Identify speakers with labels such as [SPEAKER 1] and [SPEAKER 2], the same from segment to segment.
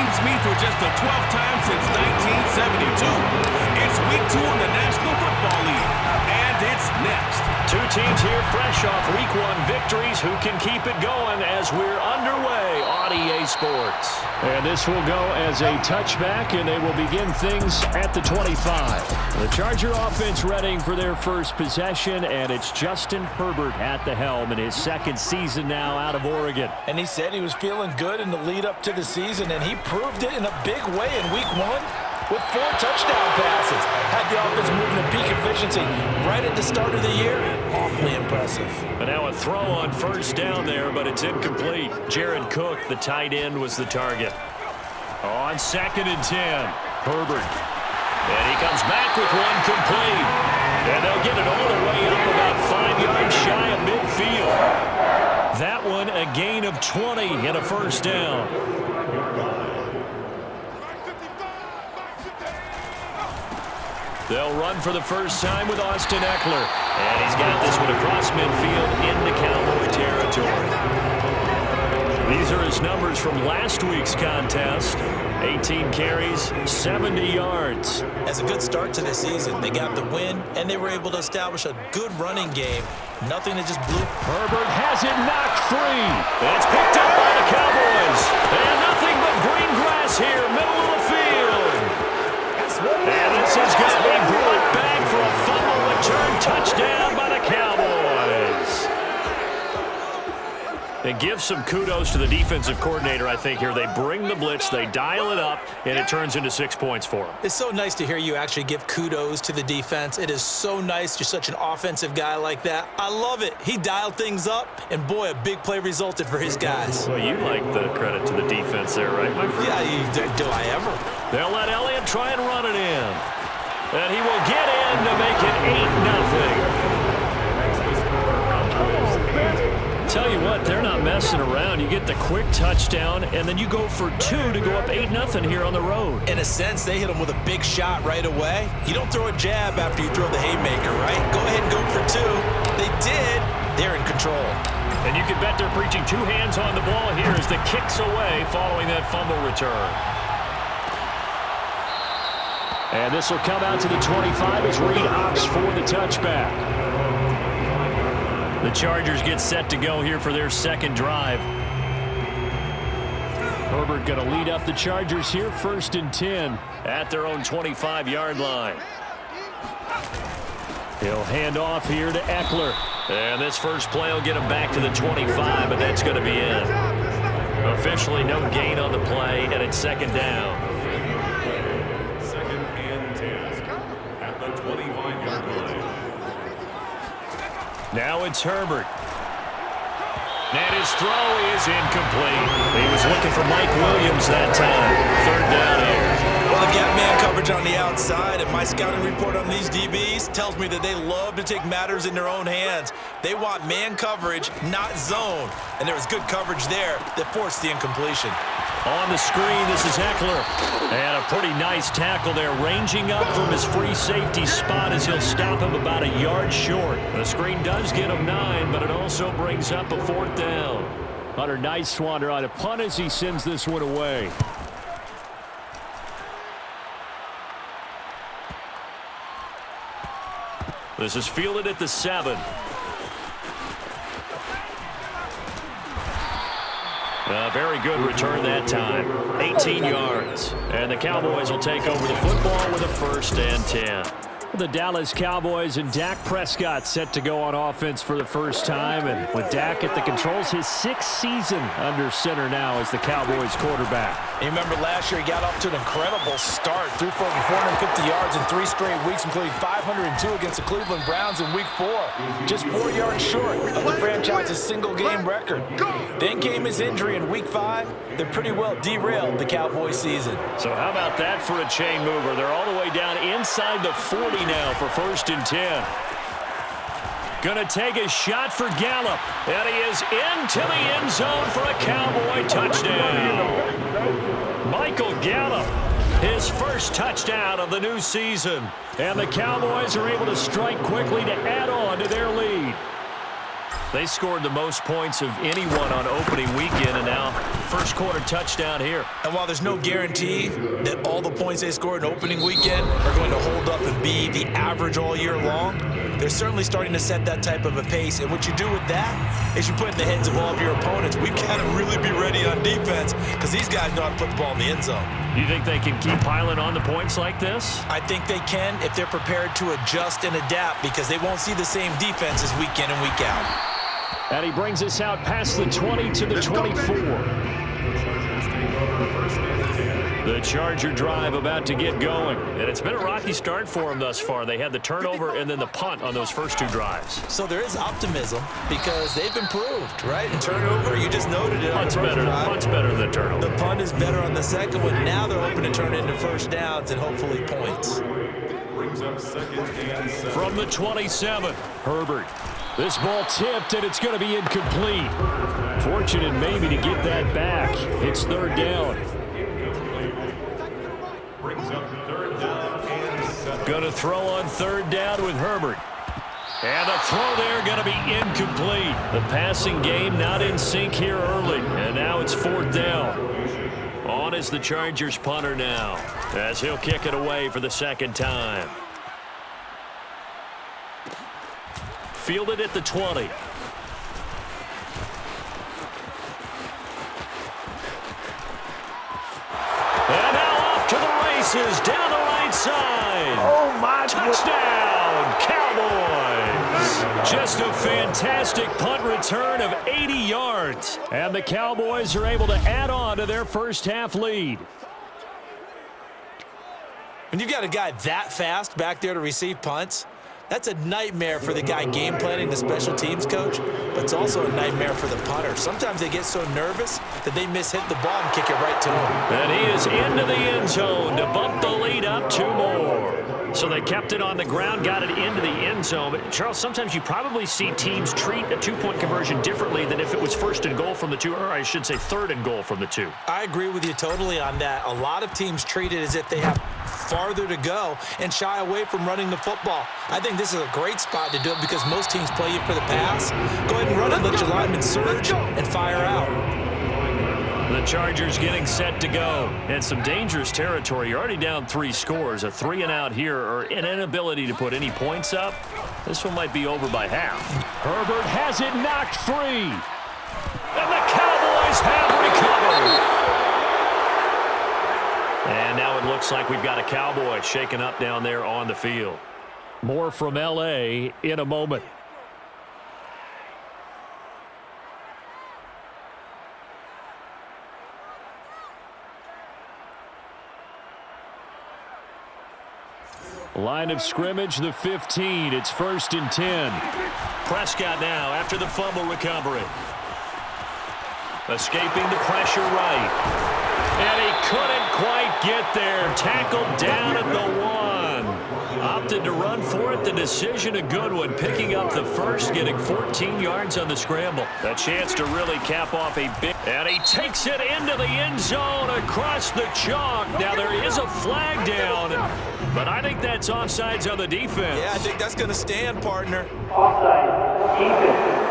[SPEAKER 1] beats me for just the 12th time since 1972. It's week 2 in the National Football League, and it's next.
[SPEAKER 2] Two teams here fresh off week 1 victories. Who can keep it going as we're underway on EA Sports?
[SPEAKER 3] And this will go as a touchback, and they will begin things at the 25. The Charger offense readying for their first possession, and it's Justin Herbert at the helm in his second season now out of Oregon.
[SPEAKER 4] And he said he was feeling good in the lead up to the season, and he proved it in a big way in week 1 with 4 touchdown passes. Had the offense moving at peak efficiency right at the start of the year. Awfully impressive.
[SPEAKER 2] And now a throw on first down there, but it's incomplete. Jared Cook, the tight end, was the target. On 2nd and 10, Herbert. And he comes back with one complete. And they'll get it all the way up about 5 yards shy of midfield. That one a gain of 20 and a first down. They'll run for the first time with Austin Eckler. And he's got this one across midfield into Cowboy territory. These are his numbers from last week's contest. 18 carries, 70 yards.
[SPEAKER 4] As a good start to the season, they got the win, and they were able to establish a good running game. Nothing that just blew.
[SPEAKER 3] Herbert has it knocked free.
[SPEAKER 2] It's picked up by the Cowboys. And nothing but green grass here, middle of the field. And this is going to be brought back for a fumble return touchdown by the Cowboys. And give some kudos to the defensive coordinator, I think, here. They bring the blitz, they dial it up, and it turns into 6 points for them.
[SPEAKER 4] It's so nice to hear you actually give kudos to the defense. It is so nice. You're such an offensive guy like that. I love it. He dialed things up, and boy, a big play resulted for his guys.
[SPEAKER 2] Well, you like the credit to the defense there, right, my friend?
[SPEAKER 4] Yeah, do I ever?
[SPEAKER 2] They'll let Elliott try and run it in. And he will get in to make it 8-0. Tell you what, they're not messing around. You get the quick touchdown, and then you go for 2 to go up 8-0 here on the road.
[SPEAKER 4] In a sense, they hit him with a big shot right away. You don't throw a jab after you throw the haymaker, right? Go ahead and go for 2. They did. They're in control.
[SPEAKER 2] And you can bet they're preaching 2 hands on the ball here as the kick's away following that fumble return.
[SPEAKER 3] And this will come out to the 25 as Reed opts for the touchback.
[SPEAKER 2] The Chargers get set to go here for their second drive.
[SPEAKER 3] Herbert going to lead up the Chargers here, 1st and 10.
[SPEAKER 2] At their own 25-yard line.
[SPEAKER 3] He'll hand off here to Eckler.
[SPEAKER 2] And this first play will get him back to the 25, but that's going to be it. Officially no gain on the play, and it's 2nd down.
[SPEAKER 1] 2nd and 10 at the 25-yard line.
[SPEAKER 2] Now it's Herbert. And his throw is incomplete. He was looking for Mike Williams that time. 3rd down here.
[SPEAKER 4] Well, they got man coverage on the outside, and my scouting report on these DBs tells me that they love to take matters in their own hands. They want man coverage, not zone. And there was good coverage there that forced the incompletion.
[SPEAKER 2] On the screen, this is Eckler. And a pretty nice tackle there, ranging up from his free safety spot as he'll stop him about a yard short. The screen does get him 9, but it also brings up a 4th down.
[SPEAKER 3] Hunter, nice swander on a punt as he sends this one away.
[SPEAKER 2] This is fielded at the 7. A very good return that time. 18 yards. And the Cowboys will take over the football with a 1st and 10.
[SPEAKER 3] The Dallas Cowboys and Dak Prescott set to go on offense for the first time. And with Dak at the controls, his 6th season under center now as the Cowboys quarterback.
[SPEAKER 4] You remember last year he got off to an incredible start. Threw for over 450 yards in 3 straight weeks, including 502 against the Cleveland Browns in week 4. Just 4 yards short of the franchise's single-game record. Then came his injury in week 5 that pretty well derailed the Cowboys season.
[SPEAKER 2] So how about that for a chain mover? They're all the way down inside the 40 now for 1st and 10. Gonna take a shot for Gallup. And he is into the end zone for a Cowboy touchdown. Michael Gallup, his first touchdown of the new season. And the Cowboys are able to strike quickly to add on to their lead. They scored the most points of anyone on opening weekend, and now first quarter touchdown here.
[SPEAKER 4] And while there's no guarantee that all the points they scored in opening weekend are going to hold up and be the average all year long, they're certainly starting to set that type of a pace. And what you do with that is you put in the heads of all of your opponents, we've got to really be ready on defense because these guys know how to put the ball in the end zone.
[SPEAKER 2] You think they can keep piling on the points like this?
[SPEAKER 4] I think they can if they're prepared to adjust and adapt because they won't see the same defenses week in and week out.
[SPEAKER 3] And he brings us out past the 20 to the 24. The Charger drive about to get going. And it's been a rocky start for them thus far. They had the turnover and then the punt on those first two drives.
[SPEAKER 4] So there is optimism because they've improved, right? And turnover, you just noted it.
[SPEAKER 2] Punt's better than the turnover.
[SPEAKER 4] The punt is better on the second one. Now they're hoping to turn it into first downs and hopefully points.
[SPEAKER 2] From the 27,
[SPEAKER 3] Herbert. This ball tipped, and it's going to be incomplete. Fortunate maybe to get that back. It's third down.
[SPEAKER 2] Going to throw on third down with Herbert. And the throw there going to be incomplete. The passing game not in sync here early. And now it's fourth down. On is the Chargers punter now, as he'll kick it away for the second time. Fielded at the 20. And now off to the races, down the right side.
[SPEAKER 4] Oh, my
[SPEAKER 2] touchdown, Cowboys. Just a fantastic punt return of 80 yards.
[SPEAKER 3] And the Cowboys are able to add on to their first half lead.
[SPEAKER 4] When you've got a guy that fast back there to receive punts, that's a nightmare for the guy game planning, the special teams coach, but it's also a nightmare for the punter. Sometimes they get so nervous that they hit the ball and kick it right to him.
[SPEAKER 2] And he is into the end zone to bump the lead up two more. So they kept it on the ground, got it into the end zone. But, Charles, sometimes you probably see teams treat a two-point conversion differently than if it was first and goal from the two, or I should say third and goal from the two.
[SPEAKER 4] I agree with you totally on that. A lot of teams treat it as if they have farther to go and shy away from running the football. I think this is a great spot to do it because most teams play you for the pass. Go ahead and run it, let your linemen surge, and fire out.
[SPEAKER 2] The Chargers getting set to go. And some dangerous territory. You're already down 3 scores. A 3-and-out here or an inability to put any points up. This one might be over by half.
[SPEAKER 3] Herbert has it knocked free.
[SPEAKER 2] And the Cowboys have recovered. And now it looks like we've got a Cowboy shaken up down there on the field.
[SPEAKER 3] More from L.A. in a moment. Line of scrimmage, the 15. It's 1st and 10.
[SPEAKER 2] Prescott now after the fumble recovery. Escaping the pressure right. And he couldn't quite get there. Tackled down at the 1. Opted to run for it. The decision a good one. Picking up the first, getting 14 yards on the scramble. A chance to really cap off a big... And he takes it into the end zone across the chalk. Now there is a flag down, but I think that's offsides on the defense.
[SPEAKER 4] Yeah, I think that's going to stand, partner.
[SPEAKER 5] Offside. Defense.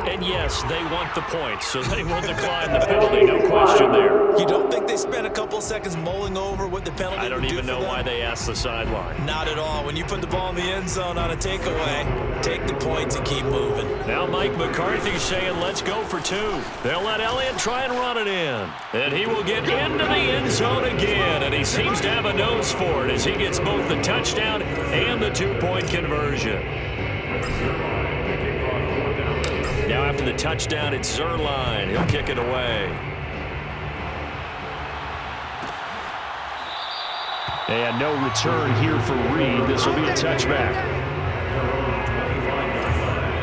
[SPEAKER 2] And yes, they want the points, so they will decline the penalty, no question there.
[SPEAKER 4] You don't think they spent a couple seconds mulling over what the penalty
[SPEAKER 2] I don't even know why they asked the sideline.
[SPEAKER 4] Not at all. When you put the ball in the end zone on a takeaway, take the points and keep moving.
[SPEAKER 2] Now Mike McCarthy's saying, let's go for 2. They'll let Elliott try and run it in. And he will get into the end zone again, and he seems to have a nose for it as he gets both the touchdown and the 2-point conversion. Now after the touchdown, it's Zerline. He'll kick it away.
[SPEAKER 3] And no return here for Reed. This will be a touchback.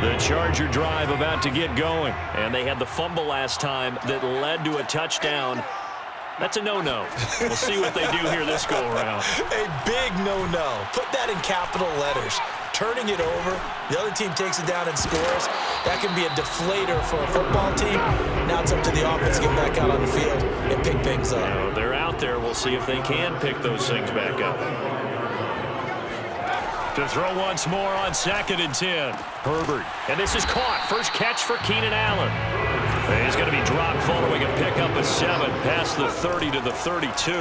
[SPEAKER 2] The Charger drive about to get going. And they had the fumble last time that led to a touchdown. That's a no-no. We'll see what they do here this go-around.
[SPEAKER 4] A big no-no. Put that in capital letters. Turning it over, the other team takes it down and scores. That can be a deflator for a football team. Now it's up to the offense to get back out on the field and pick things up.
[SPEAKER 2] Now, they're out there. We'll see if they can pick those things back up. To throw once more on 2nd and 10. Herbert. And this is caught. First catch for Keenan Allen. He's going to be dropped following a pickup of 7 past the 30 to the 32.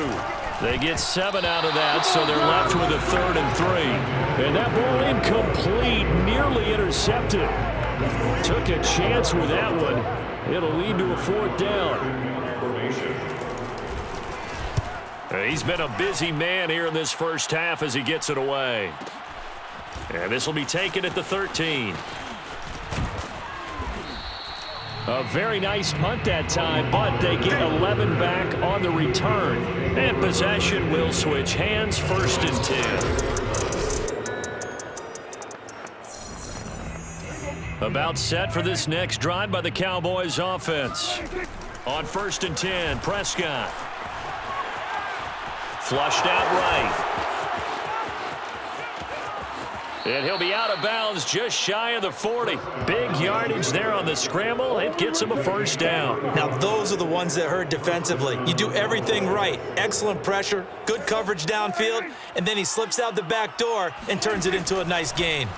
[SPEAKER 2] They get 7 out of that, so they're left with a 3rd and 3. And that ball incomplete, nearly intercepted. Took a chance with that one. It'll lead to a 4th down. He's been a busy man here in this first half as he gets it away. And this will be taken at the 13. A very nice punt that time, but they get 11 back on the return. And possession will switch hands, 1st and 10. About set for this next drive by the Cowboys offense. On 1st and 10, Prescott. Flushed out right. And he'll be out of bounds just shy of the 40. Big yardage there on the scramble. It gets him a 1st down.
[SPEAKER 4] Now, those are the ones that hurt defensively. You do everything right. Excellent pressure, good coverage downfield, and then he slips out the back door and turns it into a nice gain.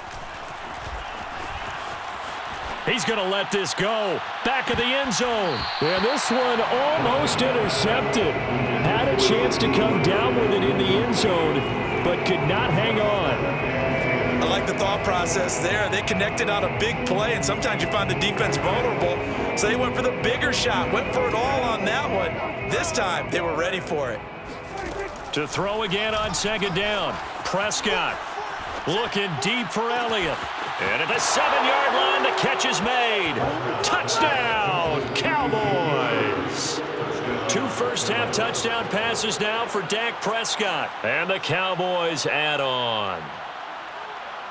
[SPEAKER 3] He's going to let this go. Back of the end zone. And this one almost intercepted. Had a chance to come down with it in the end zone, but could not hang on.
[SPEAKER 4] I like the thought process there. They connected on a big play, and sometimes you find the defense vulnerable. So they went for the bigger shot, went for it all on that one. This time, they were ready for it.
[SPEAKER 2] To throw again on 2nd down. Prescott looking deep for Elliott. And at the 7-yard line, the catch is made. Touchdown, Cowboys. 2 first-half touchdown passes now for Dak Prescott. And the Cowboys add on.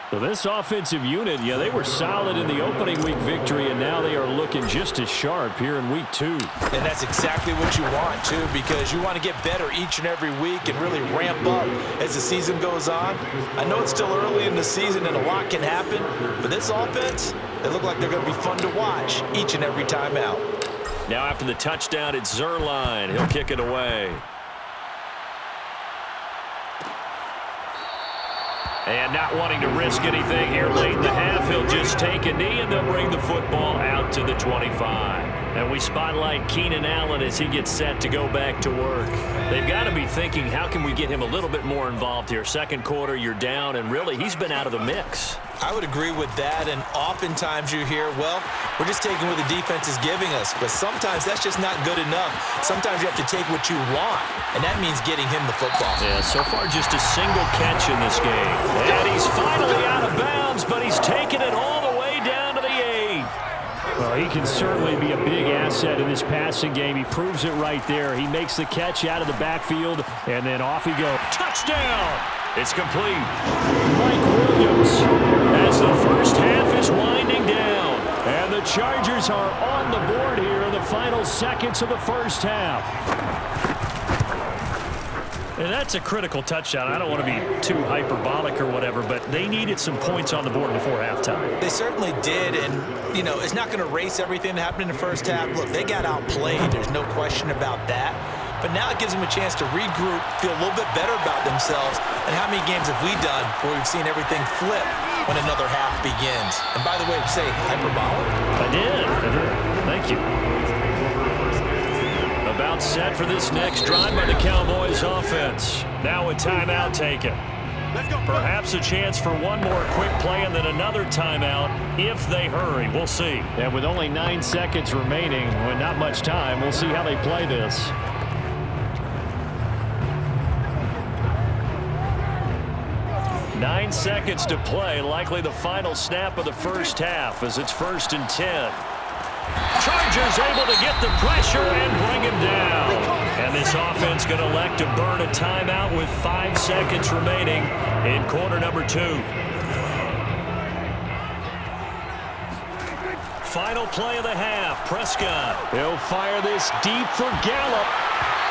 [SPEAKER 3] So this offensive unit, yeah, they were solid in the opening week victory, and now they are looking just as sharp here in week 2.
[SPEAKER 4] And that's exactly what you want, too, because you want to get better each and every week and really ramp up as the season goes on. I know it's still early in the season and a lot can happen, but this offense, they look like they're going to be fun to watch each and every time out.
[SPEAKER 2] Now after the touchdown, it's Zerline. He'll kick it away. And not wanting to risk anything here late in the half, he'll just take a knee and they'll bring the football out to the 25. And we spotlight Keenan Allen as he gets set to go back to work. They've got to be thinking, how can we get him a little bit more involved here? 2nd quarter, you're down, and really, he's been out of the mix.
[SPEAKER 4] I would agree with that, and oftentimes you hear, well, we're just taking what the defense is giving us, but sometimes that's just not good enough. Sometimes you have to take what you want, and that means getting him the football.
[SPEAKER 2] Yeah, so far just a single catch in this game. And he's finally out of bounds, but he's taken it all the way down to the 8.
[SPEAKER 3] Well, he can certainly be a big asset in this passing game. He proves it right there. He makes the catch out of the backfield, and then off he goes.
[SPEAKER 2] Touchdown! It's complete.
[SPEAKER 3] Mike Williams, as the first half is winding down. And the Chargers are on the board here in the final seconds of the first half.
[SPEAKER 2] And that's a critical touchdown. I don't want to be too hyperbolic or whatever, but they needed some points on the board before halftime.
[SPEAKER 4] They certainly did, and, you know, it's not going to erase everything that happened in the first half. Look, they got outplayed. There's no question about that. But now it gives them a chance to regroup, feel a little bit better about themselves. And how many games have we done where we've seen everything flip when another half begins? And by the way, did you say hyperbolic?
[SPEAKER 2] I did. Thank you. About set for this next drive by the Cowboys offense. Now a timeout taken. Perhaps a chance for one more quick play and then another timeout if they hurry. We'll see.
[SPEAKER 3] And with only 9 seconds remaining, with not much time, we'll see how they play this.
[SPEAKER 2] Nine seconds to play, likely the final snap of the first half as it's 1st and 10. Chargers able to get the pressure and bring him down. And this offense going to elect to burn a timeout with 5 seconds remaining in quarter number 2. Final play of the half, Prescott.
[SPEAKER 3] He'll fire this deep for Gallup.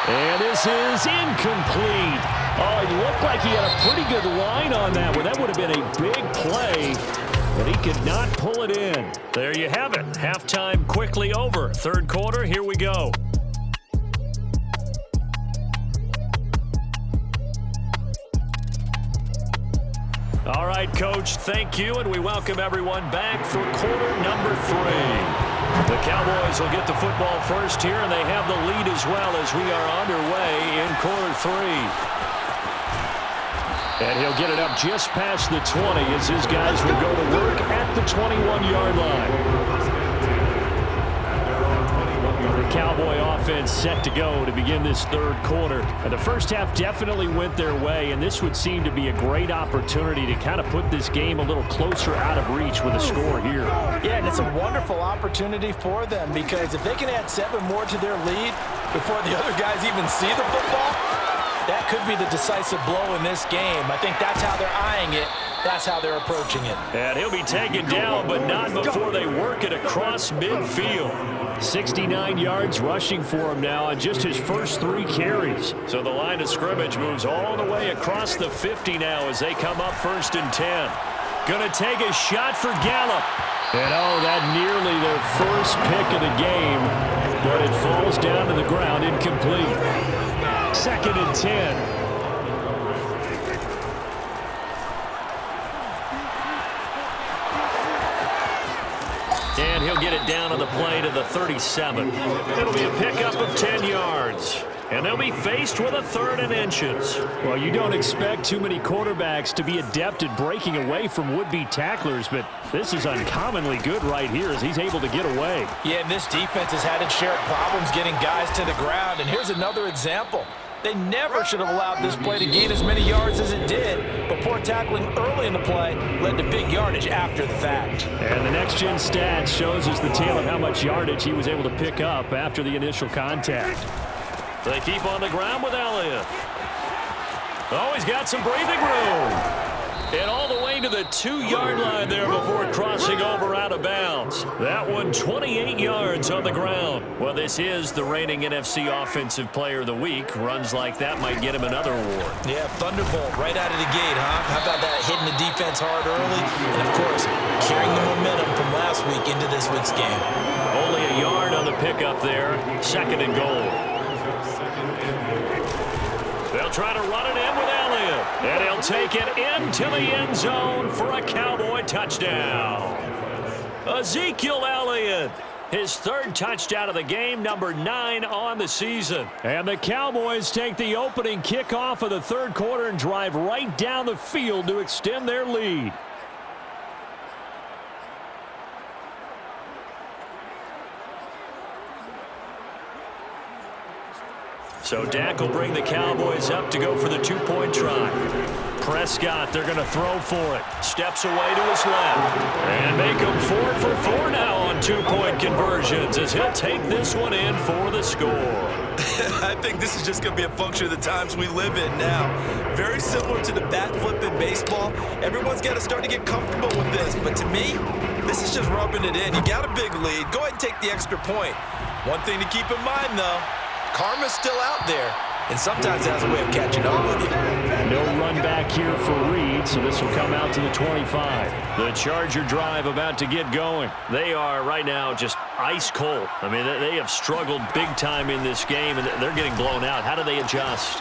[SPEAKER 3] And this is incomplete. Oh, it looked like he had a pretty good line on that one. That would have been a big play, but he could not pull it in.
[SPEAKER 2] There you have it. Halftime quickly over. 3rd quarter, here we go. All right, Coach, thank you, and we welcome everyone back for quarter number 3. The Cowboys will get the football first here, and they have the lead as well as we are underway in quarter 3. And he'll get it up just past the 20 as his guys will go to work at the 21-yard line. The Cowboy offense set to go to begin this third quarter. And the first half definitely went their way, and this would seem to be a great opportunity to kind of put this game a little closer out of reach with a score here.
[SPEAKER 4] Yeah, and it's a wonderful opportunity for them because if they can add 7 more to their lead before the other guys even see the football, that could be the decisive blow in this game. I think that's how they're eyeing it. That's how they're approaching it.
[SPEAKER 2] And he'll be taken down, but not before they work it across midfield. 69 yards rushing for him now on just his first 3 carries. So the line of scrimmage moves all the way across the 50 now as they come up 1st and 10. Going to take a shot for Gallup. And oh, that nearly their first pick of the game, but it falls down to the ground incomplete. 2nd and 10. And he'll get it down on the play to the 37. It'll be a pickup of 10 yards. And they'll be faced with a 3rd and inches.
[SPEAKER 3] Well, you don't expect too many quarterbacks to be adept at breaking away from would-be tacklers, but this is uncommonly good right here as he's able to get away.
[SPEAKER 4] Yeah, and this defense has had its share of problems getting guys to the ground. And here's another example. They never should have allowed this play to gain as many yards as it did, but poor tackling early in the play led to big yardage after the fact.
[SPEAKER 3] And the next-gen stats shows us the tale of how much yardage he was able to pick up after the initial contact.
[SPEAKER 2] They keep on the ground with Elliott. Oh, he's got some breathing room. And all the way to the 2-yard line there before crossing over out of bounds. That one 28 yards on the ground. Well, this is the reigning NFC Offensive Player of the Week. Runs like that might get him another award.
[SPEAKER 4] Yeah, thunderbolt right out of the gate, huh? How about that, hitting the defense hard early? And, of course, carrying the momentum from last week into this week's game.
[SPEAKER 2] Only a yard on the pickup there. 2nd and goal. They'll try to run it in with Elliott. And he'll take it into the end zone for a Cowboy touchdown. Ezekiel Elliott, his 3rd touchdown of the game, number 9 on the season.
[SPEAKER 3] And the Cowboys take the opening kickoff of the 3rd quarter and drive right down the field to extend their lead.
[SPEAKER 2] So Dak will bring the Cowboys up to go for the 2-point try. Prescott, they're going to throw for it. Steps away to his left. And make him 4 for 4 now on 2-point conversions as he'll take this one in for the score.
[SPEAKER 6] I think this is just going to be a function of the times we live in now. Very similar to the bat flip in baseball. Everyone's got to start to get comfortable with this. But to me, this is just rubbing it in. You got a big lead. Go ahead and take the extra point. One thing to keep in mind, though, karma's still out there, and sometimes it has a way of catching up with you.
[SPEAKER 3] No run back here for Reed, so this will come out to the 25.
[SPEAKER 2] The Charger drive about to get going. They are right now just ice cold. I mean, they have struggled big time in this game, and they're getting blown out. How do they adjust?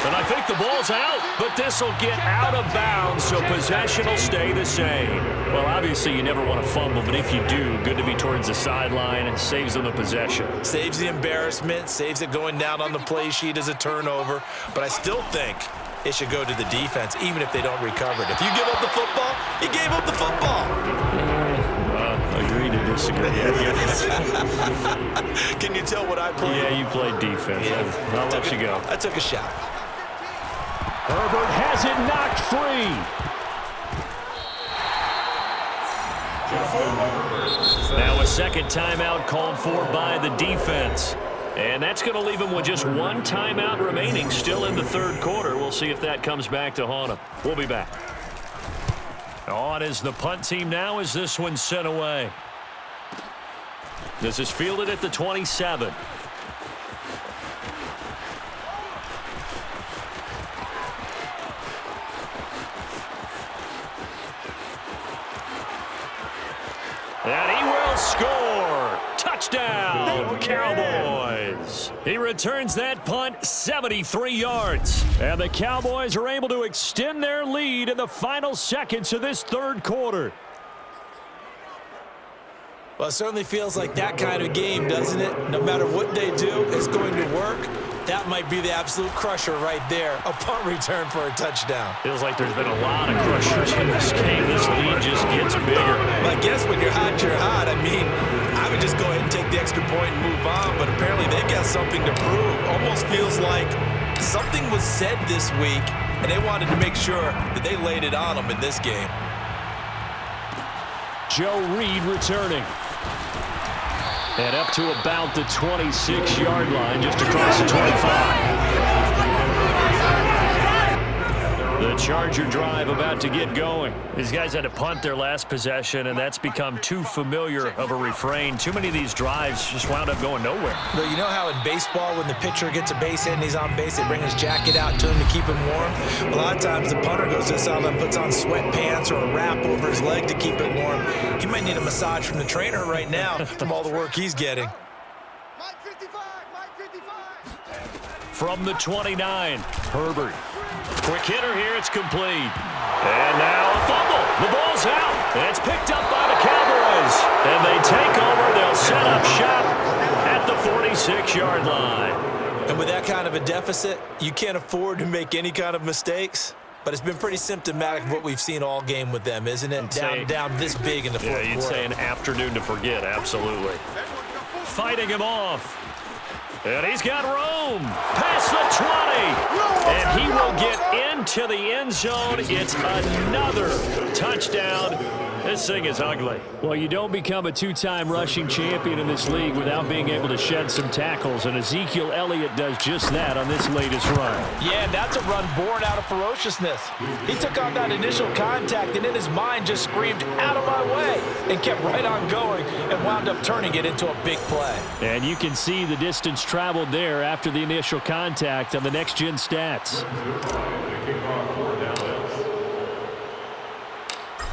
[SPEAKER 2] And I think the ball's out, but this will get out of bounds, so possession will stay the same. Well, obviously, you never want to fumble, but if you do, good to be towards the sideline. It saves them the possession.
[SPEAKER 6] Saves the embarrassment, saves it going down on the play sheet as a turnover, but I still think it should go to the defense, even if they don't recover it. If you give up the football, you gave up the football.
[SPEAKER 3] Agree to disagree.
[SPEAKER 6] Can you tell what I played?
[SPEAKER 3] Yeah, you played defense.
[SPEAKER 6] Yeah.
[SPEAKER 3] I'll let you go.
[SPEAKER 6] I took a shot.
[SPEAKER 3] Herbert has it knocked free.
[SPEAKER 2] Now a second timeout called for by the defense. And that's going to leave him with just 1 timeout remaining still in the 3rd quarter. We'll see if that comes back to haunt him. We'll be back. On is the punt team now as this one's sent away. This is fielded at the 27. And he will score. Touchdown, Cowboys. He returns that punt 73 yards.
[SPEAKER 3] And the Cowboys are able to extend their lead in the final seconds of this third quarter.
[SPEAKER 6] Well, it certainly feels like that kind of game, doesn't it? No matter what they do, it's going to work. That might be the absolute crusher right there. A punt return for a touchdown.
[SPEAKER 2] Feels like there's been a lot of crushers in this game. This lead just gets bigger.
[SPEAKER 6] Well, I guess when you're hot, you're hot. I mean, I would just go ahead and take the extra point and move on, but apparently they've got something to prove. Almost feels like something was said this week, and they wanted to make sure that they laid it on them in this game.
[SPEAKER 3] Joe Reed returning. And up to about the 26-yard line, just across the 25. The Charger drive about to get going.
[SPEAKER 2] These guys had to punt their last possession, and that's become too familiar of a refrain. Too many of these drives just wound up going nowhere.
[SPEAKER 6] Well, you know how in baseball, when the pitcher gets a base hit and he's on base, they bring his jacket out to him to keep him warm? A lot of times the punter goes to the sideline and puts on sweatpants or a wrap over his leg to keep it warm. He might need a massage from the trainer right now from all the work he's getting.
[SPEAKER 2] From the 29, Herbert. Quick hitter here, it's complete. And now a fumble. The ball's out. And it's picked up by the Cowboys. And they take over. They'll set up shop at the 46-yard line.
[SPEAKER 6] And with that kind of a deficit, you can't afford to make any kind of mistakes. But it's been pretty symptomatic of what we've seen all game with them, isn't it? Down this big in the fourth quarter.
[SPEAKER 2] Yeah, you'd say an afternoon to forget, absolutely. Fighting him off. And he's got room. Past the 20. And he will get into the end zone. It's another touchdown. This thing is ugly.
[SPEAKER 3] Well, you don't become a two-time rushing champion in this league without being able to shed some tackles, and Ezekiel Elliott does just that on this latest run.
[SPEAKER 4] Yeah, that's a run born out of ferociousness. He took on that initial contact and in his mind just screamed, "Out of my way," and kept right on going and wound up turning it into a big play.
[SPEAKER 3] And you can see the distance traveled there after the initial contact on the next-gen stats.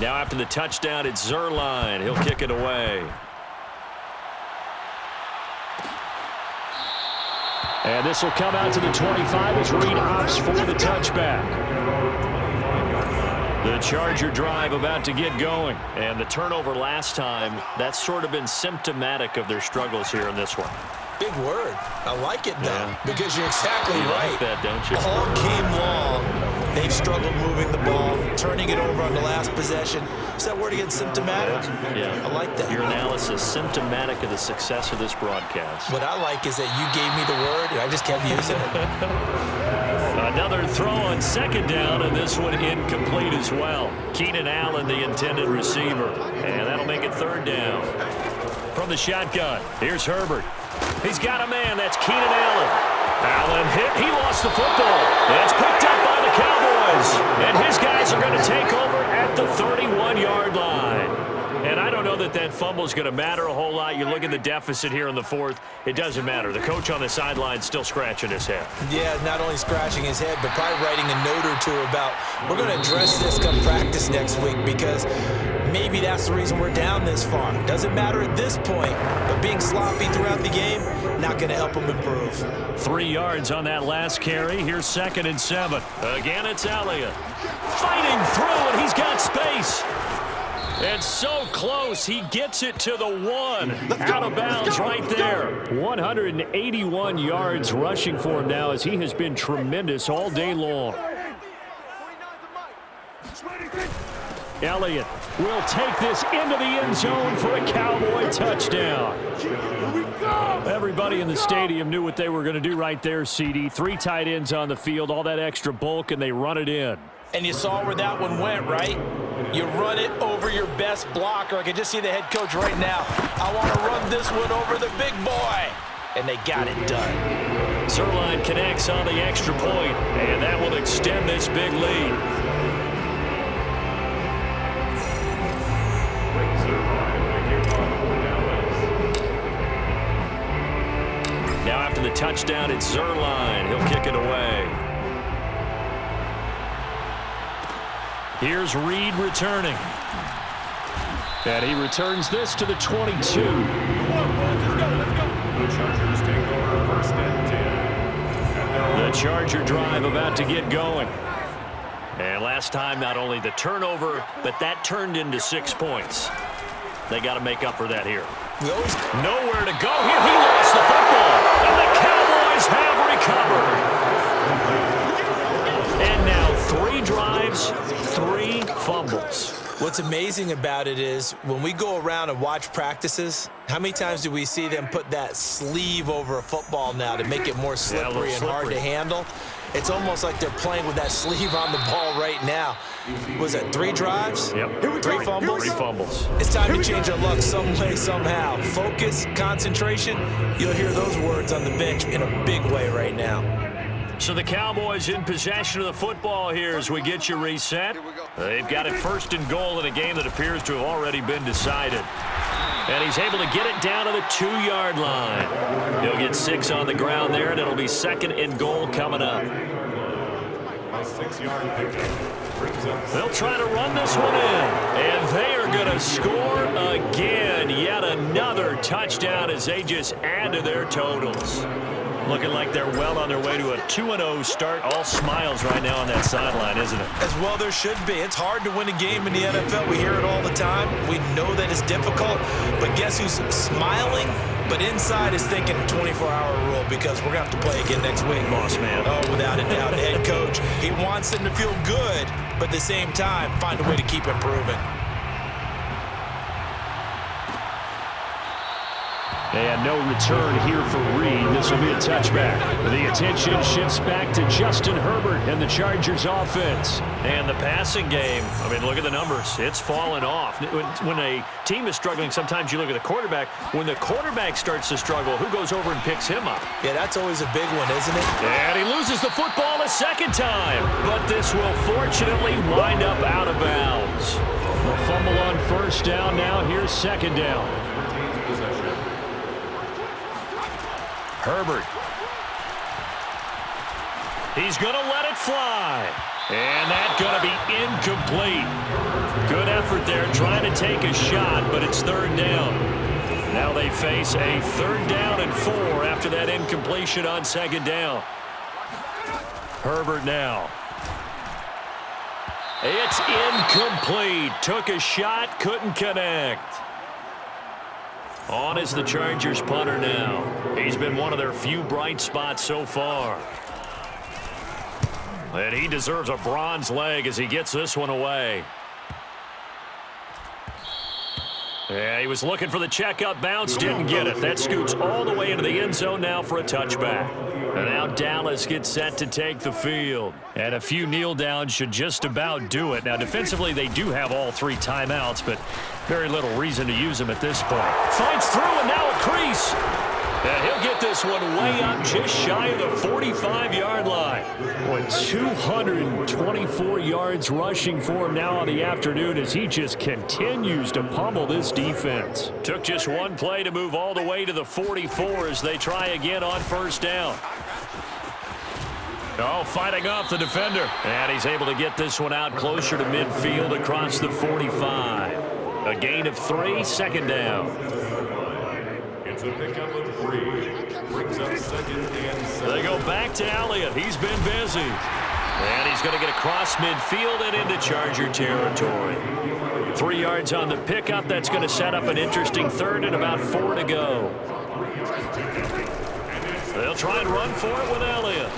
[SPEAKER 2] Now after the touchdown, it's Zerline. He'll kick it away.
[SPEAKER 3] And this will come out to the 25 as Reed opts for the touchback.
[SPEAKER 2] The Charger drive about to get going. And the turnover last time, that's sort of been symptomatic of their struggles here in this one.
[SPEAKER 6] Big word. I like it, though, because you're exactly right.
[SPEAKER 2] Like that, don't you?
[SPEAKER 6] All game long, they've struggled moving the ball, turning it over on the last possession. Is that word again, symptomatic?
[SPEAKER 2] Yeah.
[SPEAKER 6] I like that.
[SPEAKER 2] Your analysis, symptomatic of the success of this broadcast.
[SPEAKER 6] What I like is that you gave me the word, and I just kept using it.
[SPEAKER 2] Another throw on second down, and this one incomplete as well. Keenan Allen, the intended receiver. And that'll make it third down. From the shotgun, here's Herbert. He's got a man. That's Keenan Allen. Allen hit. He lost the football. It's picked up by the Cowboys. And his guys are going to take over at the 31-yard line. And I don't know that that fumble is going to matter a whole lot. You look at the deficit here in the fourth. It doesn't matter. The coach on the sideline still scratching his head.
[SPEAKER 6] Yeah, not only scratching his head, but probably writing a note or two about, we're going to address this come practice next week because maybe that's the reason we're down this far. Doesn't matter at this point, but being sloppy throughout the game, not going to help him improve.
[SPEAKER 2] 3 yards on that last carry. Here's 2nd and 7. Again, it's Elliott. Fighting through, and he's got space. And so close, he gets it to the 1. Out of bounds right there.
[SPEAKER 3] 181 yards rushing for him now as he has been tremendous all day long. Elliott will take this into the end zone for a Cowboy touchdown. Everybody in the stadium knew what they were going to do right there, CD. 3 tight ends on the field, all that extra bulk, and they run it in.
[SPEAKER 4] And you saw where that one went, right? You run it over your best blocker. I can just see the head coach right now. I want to run this one over the big boy. And they got it done.
[SPEAKER 2] Zerline connects on the extra point, and that will extend this big lead. Now after the touchdown, it's Zerline. He'll kick it away.
[SPEAKER 3] Here's Reed returning. And he returns this to the 22.
[SPEAKER 1] The Chargers take over
[SPEAKER 2] The Charger drive about to get going. And last time, not only the turnover, but that turned into 6 points. They got to make up for that here. Nowhere to go here. He lost the football. And the Cowboys have recovered. And now 3 drives, 3 fumbles.
[SPEAKER 6] What's amazing about it is when we go around and watch practices, how many times do we see them put that sleeve over a football now to make it more slippery and hard to handle? It's almost like they're playing with that sleeve on the ball right now. Was it 3 drives?
[SPEAKER 2] Yep.
[SPEAKER 6] 3 fumbles?
[SPEAKER 2] 3 fumbles.
[SPEAKER 6] It's time to change our luck some way, somehow. Focus, concentration. You'll hear those words on the bench in a big way right now.
[SPEAKER 2] So the Cowboys in possession of the football here as we get you reset. They've got it 1st and goal in a game that appears to have already been decided. And he's able to get it down to the 2-yard line. He'll get 6 on the ground there, and it'll be 2nd and goal coming up. They'll try to run this one in, and they are going to score again. Yet another touchdown as they just add to their totals. Looking like they're well on their way to a 2-0 start. All smiles right now on that sideline, isn't it?
[SPEAKER 6] As well there should be. It's hard to win a game in the NFL. We hear it all the time. We know that it's difficult. But guess who's smiling? But inside is thinking 24-hour rule because we're going to have to play again next week.
[SPEAKER 2] Boss man.
[SPEAKER 6] Oh, without a doubt. Head coach, he wants them to feel good, but at the same time, find a way to keep improving.
[SPEAKER 3] And no return here for Reed. This will be a touchback. The attention shifts back to Justin Herbert and the Chargers offense.
[SPEAKER 2] And the passing game, I mean, look at the numbers. It's fallen off. When a team is struggling, sometimes you look at the quarterback. When the quarterback starts to struggle, who goes over and picks him up?
[SPEAKER 6] Yeah, that's always a big one, isn't it?
[SPEAKER 2] And he loses the football a 2nd time. But this will fortunately wind up out of bounds.
[SPEAKER 3] The fumble on 1st down. Now here's 2nd down.
[SPEAKER 2] Herbert. He's going to let it fly. And that's going to be incomplete. Good effort there trying to take a shot, but it's 3rd down. Now they face a 3rd down and 4 after that incompletion on 2nd down. Herbert now. It's incomplete. Took a shot, couldn't connect. On is the Chargers punter now. He's been one of their few bright spots so far. And he deserves a bronze leg as he gets this one away. Yeah, he was looking for the checkup bounce, didn't get it. That scoots all the way into the end zone now for a touchback. And now Dallas gets set to take the field. And a few kneel downs should just about do it. Now, defensively, they do have all 3 timeouts, but very little reason to use them at this point. Fights through, and now a crease. And he'll get this one way up just shy of the 45-yard line.
[SPEAKER 3] Boy, 224 yards rushing for him now on the afternoon as he just continues to pummel this defense.
[SPEAKER 2] Took just one play to move all the way to the 44 as they try again on 1st down. Oh, fighting off the defender. And he's able to get this one out closer to midfield across the 45. A gain of 3, 2nd down.
[SPEAKER 1] It's a pickup of 3. Brings up 2nd and 7.
[SPEAKER 2] They go back to Elliott. He's been busy. And he's going to get across midfield and into Charger territory. 3 yards on the pickup. That's going to set up an interesting 3rd and about 4 to go. They'll try and run for it with Elliott.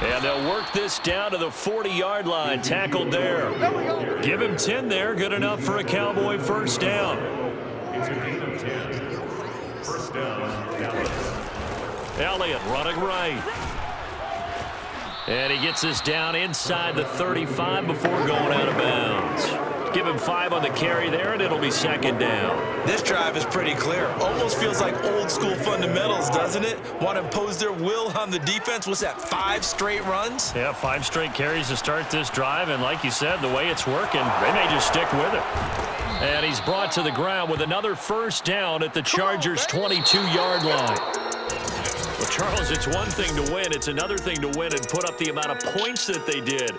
[SPEAKER 2] And they'll work this down to the 40-yard line. Tackled there. Give him 10 there. Good enough for a Cowboy 1st down.
[SPEAKER 1] It's a gain of 10. 1st down, Dallas.
[SPEAKER 2] Elliott running right. And he gets this down inside the 35 before going out of bounds. Give him 5 on the carry there, and it'll be 2nd down.
[SPEAKER 6] This drive is pretty clear. Almost feels like old school fundamentals, doesn't it? Want to impose their will on the defense. What's that, 5 straight runs?
[SPEAKER 2] Yeah, 5 straight carries to start this drive, and like you said, the way it's working, they may just stick with it. And he's brought to the ground with another 1st down at the Chargers' 22-yard line. Well, Charles, it's one thing to win. It's another thing to win and put up the amount of points that they did.